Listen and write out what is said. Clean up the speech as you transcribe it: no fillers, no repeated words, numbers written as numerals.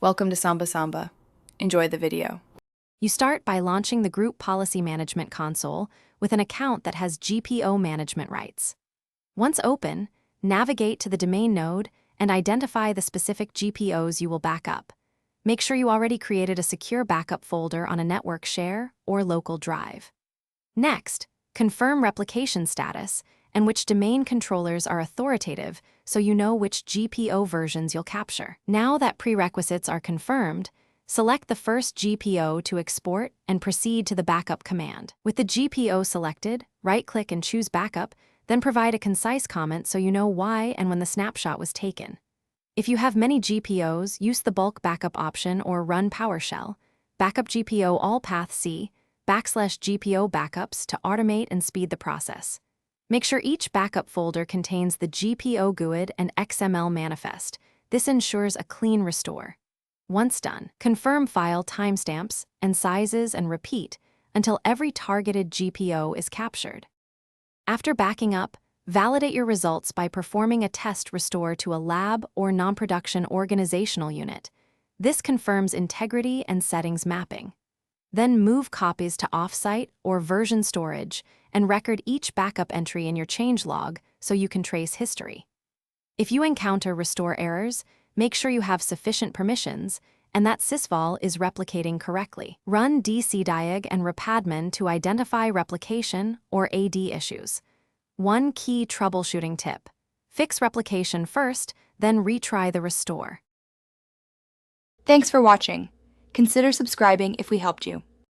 Welcome to Samba Samba. Enjoy the video. You start by launching the Group Policy Management console with an account that has GPO management rights. Once open, navigate to the domain node and identify the specific GPOs you will back up. Make sure you already created a secure backup folder on a network share or local drive. Next, confirm replication status and which domain controllers are authoritative so you know which GPO versions you'll capture. Now that prerequisites are confirmed, select the first GPO to export and proceed to the backup command. With the GPO selected, right-click and choose Backup, then provide a concise comment so you know why and when the snapshot was taken. If you have many GPOs, use the bulk backup option or run PowerShell. Backup GPO all path C /GPO backups to automate and speed the process. Make sure each backup folder contains the GPO GUID and XML manifest. This ensures a clean restore. Once done, confirm file timestamps and sizes and repeat until every targeted GPO is captured. After backing up, validate your results by performing a test restore to a lab or non-production organizational unit. This confirms integrity and settings mapping. Then move copies to offsite or version storage and record each backup entry in your changelog so you can trace history. If you encounter restore errors, make sure you have sufficient permissions and that sysvol is replicating correctly. Run dcdiag and repadmin to identify replication or AD issues. One key troubleshooting tip: fix replication first, then retry the restore. Thanks for watching. Consider subscribing if we helped you.